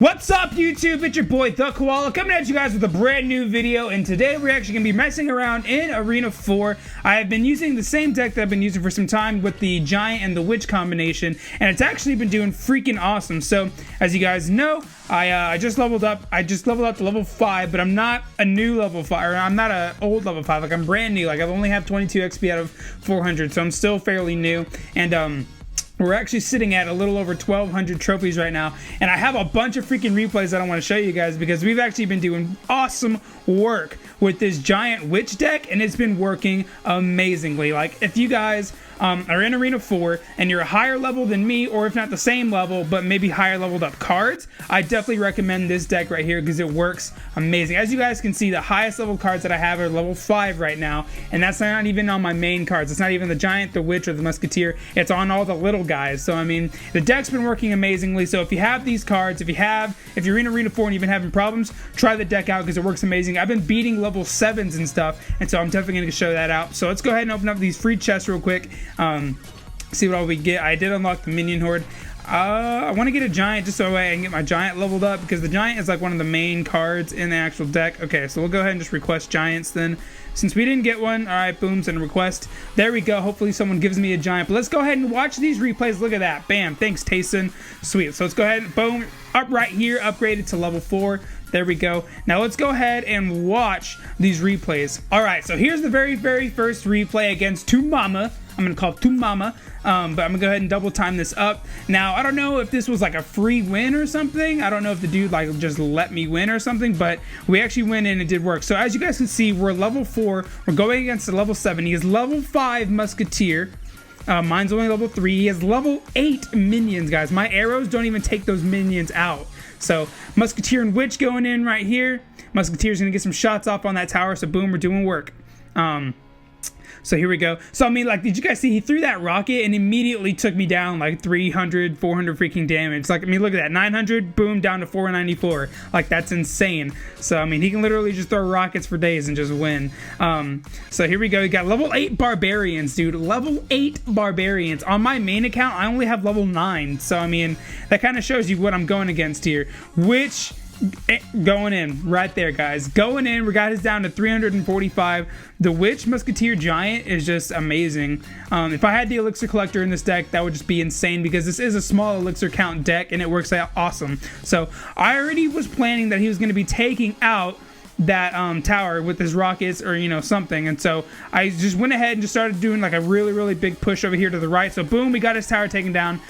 What's up, YouTube? It's your boy The Koala coming at you guys with a brand new video, and today we're actually going to be messing around in Arena 4. I have been using the same deck that I've been using for some time with the Giant and the Witch combination, and it's actually been doing freaking awesome. So, as you guys know, I just leveled up. I just leveled up to level 5, but I'm not a new level 5, or I'm not an old level 5. Like, I'm brand new. Like, I've only have 22 XP out of 400, so I'm still fairly new, and we're actually sitting at a little over 1,200 trophies right now, and I have a bunch of freaking replays that I want to show you guys because we've actually been doing awesome work with this Giant Witch deck, and it's been working amazingly. Like, if you guys are in Arena 4 and you're a higher level than me, or if not the same level, but maybe higher leveled up cards, I definitely recommend this deck right here because it works amazing. As you guys can see, the highest level cards that I have are level 5 right now, and that's not even on my main cards. It's not even the Giant, the Witch, or the Musketeer. It's on all the little guys. So I mean, the deck's been working amazingly. So if you have these cards, if you're in Arena 4 and you've been having problems, try the deck out because it works amazing. I've been beating level 7s and stuff, and so I'm definitely going to show that out. So let's go ahead and open up these free chests real quick. See what all we get. I did unlock the minion horde. I want to get a Giant just so I can get my Giant leveled up because the Giant is like one of the main cards in the actual deck. Okay, so we'll go ahead and just request Giants then. Since we didn't get one, all right, boom, send a request. There we go. Hopefully someone gives me a Giant. But let's go ahead and watch these replays. Look at that. Bam. Thanks, Tayson. Sweet. So let's go ahead and boom, up right here, upgraded to level 4. There we go. Now let's go ahead and watch these replays. All right, so here's the very first replay against Tumama. I'm going to call it Tumama, but I'm going to go ahead and double time this up. Now, I don't know if this was like a free win or something. I don't know if the dude like just let me win or something, but we actually went in and it did work. So as you guys can see, we're level 4. We're going against the level 7. He is level 5 Musketeer. Mine's only level 3. He has level 8 minions, guys. My arrows don't even take those minions out. So Musketeer and Witch going in right here. Musketeer's going to get some shots off on that tower, so boom, we're doing work. So here we go. So I mean, like, did you guys see he threw that rocket and immediately took me down like 300, 400 freaking damage? Like, I mean, look at that, 900, boom, down to 494. Like, that's insane. So I mean, he can literally just throw rockets for days and just win. So here we go. You got level 8 barbarians, dude. Level 8 barbarians. On my main account, I only have level 9. So I mean, that kind of shows you what I'm going against here. Which going in right there, guys. Going in. We got us down to 345. The Witch Musketeer Giant is just amazing. If I had the Elixir Collector in this deck, that would just be insane because this is a small Elixir count deck and it works out awesome. So I already was planning that he was going to be taking out that tower with his rockets or, you know, something, and so I just went ahead and just started doing like a really big push over here to the right. So boom, we got his tower taken down.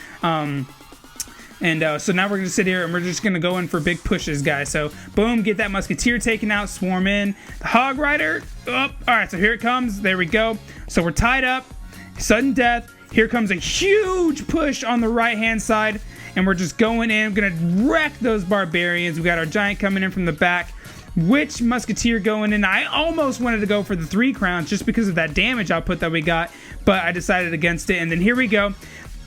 So now we're going to sit here and we're just going to go in for big pushes, guys. So, boom, get that Musketeer taken out, swarm in. The Hog Rider, up. All right, so here it comes. There we go. So we're tied up. Sudden death. Here comes a huge push on the right-hand side, and we're just going in. We're going to wreck those barbarians. We got our Giant coming in from the back. Witch Musketeer going in. I almost wanted to go for the 3 crowns just because of that damage output that we got, but I decided against it. And then here we go.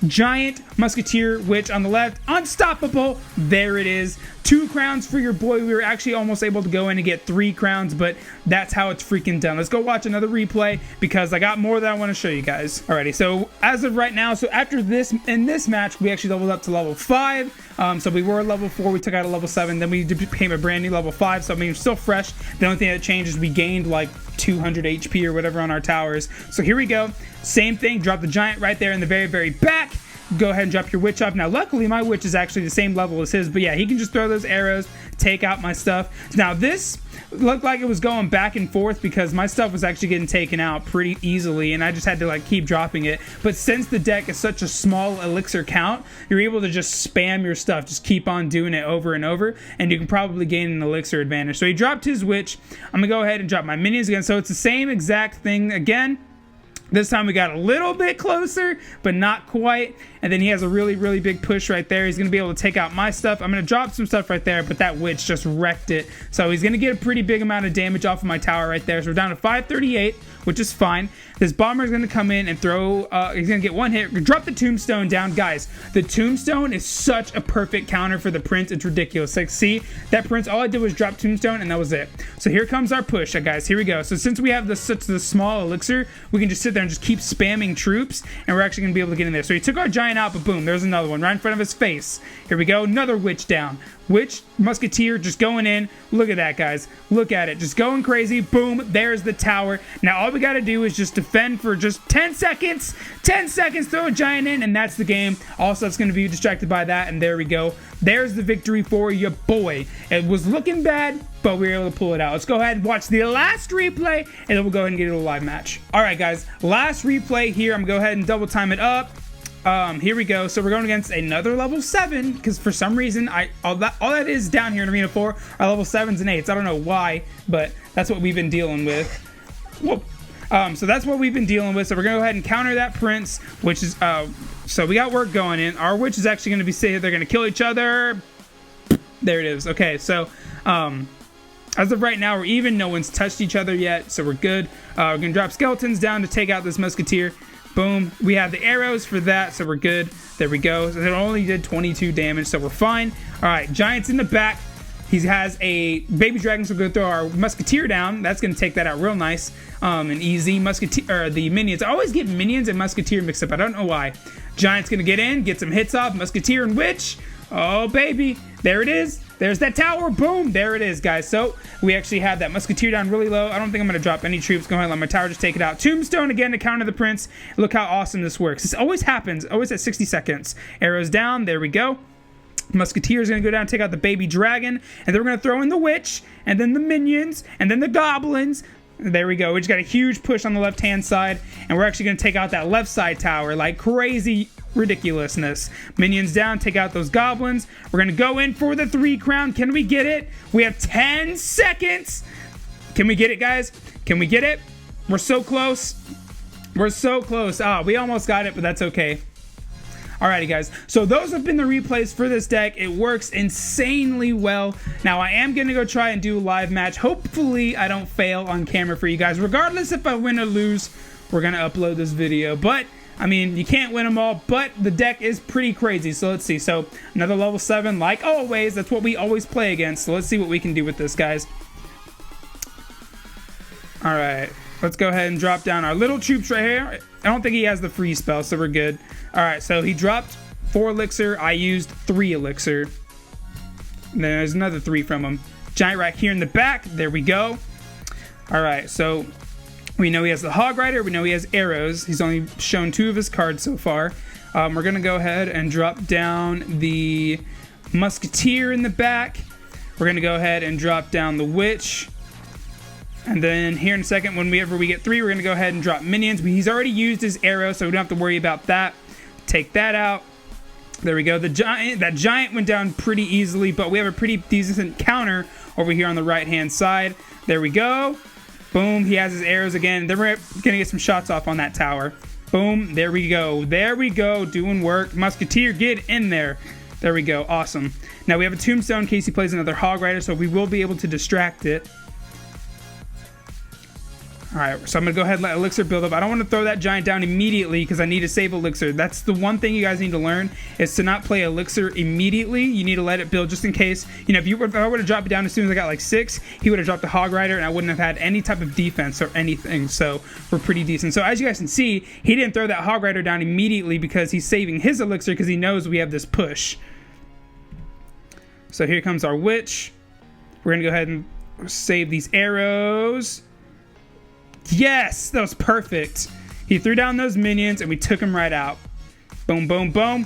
Giant, Musketeer, Witch on the left. Unstoppable. There it is. 2 crowns for your boy. We were actually almost able to go in and get 3 crowns, but that's how it's freaking done. Let's go watch another replay because I got more that I want to show you guys. Alrighty, so as of right now, so after this, in this match, we actually leveled up to level 5. So we were level 4, we took out a level 7, then we became a brand new level 5. So I mean, we're still fresh. The only thing that changed is we gained like 200 HP or whatever on our towers. So here we go. Same thing. Drop the Giant right there in the very back. Go ahead and drop your Witch up. Now, luckily, my Witch is actually the same level as his, but yeah, he can just throw those arrows, take out my stuff. Now, this looked like it was going back and forth because my stuff was actually getting taken out pretty easily, and I just had to like keep dropping it. But since the deck is such a small elixir count, you're able to just spam your stuff, just keep on doing it over and over, and you can probably gain an elixir advantage. So he dropped his Witch. I'm gonna go ahead and drop my minions again. So it's the same exact thing again. This time we got a little bit closer, but not quite. And then he has a really big push right there. He's going to be able to take out my stuff. I'm going to drop some stuff right there, but that Witch just wrecked it. So he's going to get a pretty big amount of damage off of my tower right there. So we're down to 538, which is fine. This Bomber is going to come in and throw, he's going to get 1 hit. Drop the Tombstone down. Guys, the Tombstone is such a perfect counter for the Prince. It's ridiculous. Like, see, that Prince, all I did was drop Tombstone, and that was it. So here comes our push, guys. Here we go. So since we have such the small elixir, we can just sit there and just keep spamming troops, and we're actually going to be able to get in there. So he took our Giant out, but boom, there's another one right in front of his face. Here we go. Another Witch down. Witch, Musketeer just going in. Look at that, guys. Look at it. Just going crazy. Boom. There's the tower. Now, all we got to do is just defend for just 10 seconds. 10 seconds. Throw a giant in, and that's the game. Also, it's going to be distracted by that, and there we go. There's the victory for your boy. It was looking bad, but we were able to pull it out. Let's go ahead and watch the last replay, and then we'll go ahead and get it a live match. All right, guys. Last replay here. I'm going to go ahead and double time it up. Here we go. So we're going against another level 7 because for some reason all that is down here in Arena 4 are level 7s and 8s. I don't know why, but that's what we've been dealing with. Whoop. So that's what we've been dealing with. So we're gonna go ahead and counter that prince, which is so we got work going in. Our witch is actually gonna be saying they're gonna kill each other. There it is. Okay, so as of right now we're even. No one's touched each other yet, so we're good. We're gonna drop skeletons down to take out this musketeer. Boom. We have the arrows for that, so we're good. There we go. So it only did 22 damage, so we're fine. All right, giant's in the back. He has a baby dragon, so we're going to throw our musketeer down. That's going to take that out real nice and easy. Musketeer, the minions. I always get minions and musketeer mixed up. I don't know why. Giant's going to get in, get some hits off. Musketeer and witch. Oh, baby. There it is. There's that tower. Boom. There it is, guys. So we actually have that musketeer down really low. I don't think I'm going to drop any troops. Go ahead and let my tower just take it out. Tombstone again to counter the prince. Look how awesome this works. This always happens. Always at 60 seconds. Arrows down. There we go. Musketeer is going to go down and take out the baby dragon. And then we're going to throw in the witch. And then the minions. And then the goblins. There we go. We just got a huge push on the left-hand side. And we're actually going to take out that left side tower like crazy ridiculousness. Minions down, take out those goblins. We're gonna go in for the 3 crown. Can we get it? We have 10 seconds. Can we get it, guys? Can we get it? We're so close. We're so close. We almost got it, but that's okay. Alrighty, guys. So those have been the replays for this deck. It works insanely well. Now, I am going to go try and do a live match. Hopefully, I don't fail on camera for you guys. Regardless if I win or lose, we're going to upload this video. But I mean, you can't win them all, but the deck is pretty crazy. So let's see. So another level 7, like always. That's what we always play against. So let's see what we can do with this, guys. All right. Let's go ahead and drop down our little troops right here. I don't think he has the freeze spell, so we're good. All right. So he dropped 4 elixir. I used 3 elixir. And then there's another 3 from him. Giant right here in the back. There we go. All right. So we know he has the Hog Rider. We know he has arrows. He's only shown 2 of his cards so far. We're going to go ahead and drop down the Musketeer in the back. We're going to go ahead and drop down the Witch. And then here in a second, whenever we get 3, we're going to go ahead and drop minions. He's already used his arrow, so we don't have to worry about that. Take that out. There we go. That giant went down pretty easily, but we have a pretty decent counter over here on the right-hand side. There we go. Boom, he has his arrows again. Then we're going to get some shots off on that tower. Boom, there we go. There we go, doing work. Musketeer, get in there. There we go, awesome. Now we have a tombstone in case he plays another Hog Rider, so we will be able to distract it. All right, so I'm going to go ahead and let elixir build up. I don't want to throw that giant down immediately because I need to save elixir. That's the one thing you guys need to learn is to not play elixir immediately. You need to let it build just in case. You know, if I would have dropped it down as soon as I got like 6, he would have dropped the Hog Rider and I wouldn't have had any type of defense or anything. So we're pretty decent. So as you guys can see, he didn't throw that Hog Rider down immediately because he's saving his elixir because he knows we have this push. So here comes our Witch. We're going to go ahead and save these arrows. Yes, that was perfect. He threw down those minions and we took him right out. Boom, boom, boom.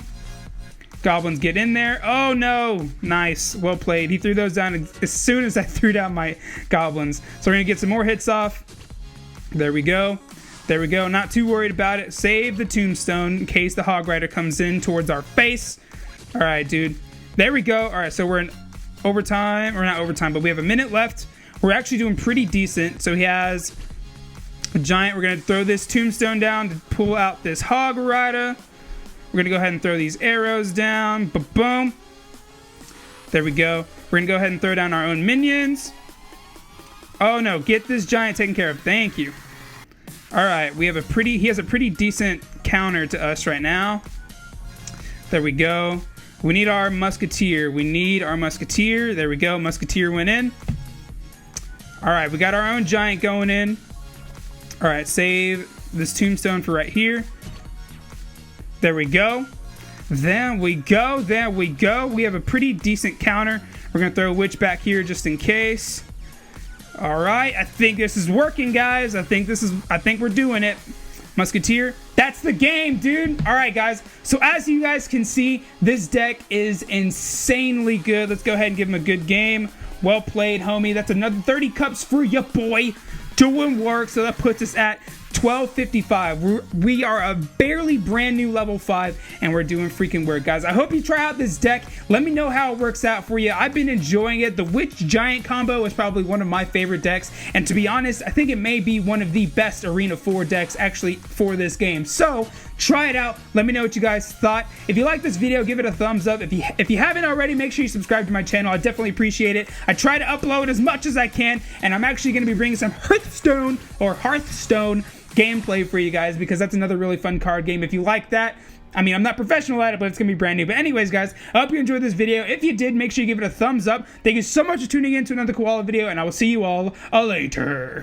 Goblins get in there. Oh no, nice, well played. He threw those down as soon as I threw down my goblins. So we're gonna get some more hits off. There we go. There we go, not too worried about it. Save the tombstone in case the Hog Rider comes in towards our face. All right, dude, there we go. All right, so we're in overtime, or not overtime, but we have a minute left. We're actually doing pretty decent. So he has a giant. We're going to throw this tombstone down to pull out this Hog Rider. We're going to go ahead and throw these arrows down. Boom. There we go. We're going to go ahead and throw down our own minions. Oh no, get this giant taken care of. Thank you. All right, he has a pretty decent counter to us right now. There we go. We need our musketeer. There we go. Musketeer went in. All right, we got our own giant going in. All right, save this tombstone for right here. There we go. There we go. There we go. We have a pretty decent counter. We're going to throw a witch back here just in case. All right. I think this is working, guys. I think we're doing it. Musketeer. That's the game, dude. All right, guys. So as you guys can see, this deck is insanely good. Let's go ahead and give him a good game. Well played, homie. That's another 30 cups for ya, boy. Doing work. So that puts us at 1255. We are a barely brand new level 5, and we're doing freaking work, guys. I hope you try out this deck. Let me know how it works out for you. I've been enjoying it. The Witch Giant combo is probably one of my favorite decks, and to be honest, I think it may be one of the best Arena 4 decks actually for this game. So try it out. Let me know what you guys thought. If you like this video, give it a thumbs up. If you haven't already, make sure you subscribe to my channel. I definitely appreciate it. I try to upload as much as I can, and I'm actually going to be bringing some Hearthstone gameplay for you guys, because that's another really fun card game. If you like that, I mean, I'm not professional at it, but it's gonna be brand new. But anyways, guys, I hope you enjoyed this video. If you did, make sure you give it a thumbs up. Thank you so much for tuning in to another Koala video, and I will see you all later.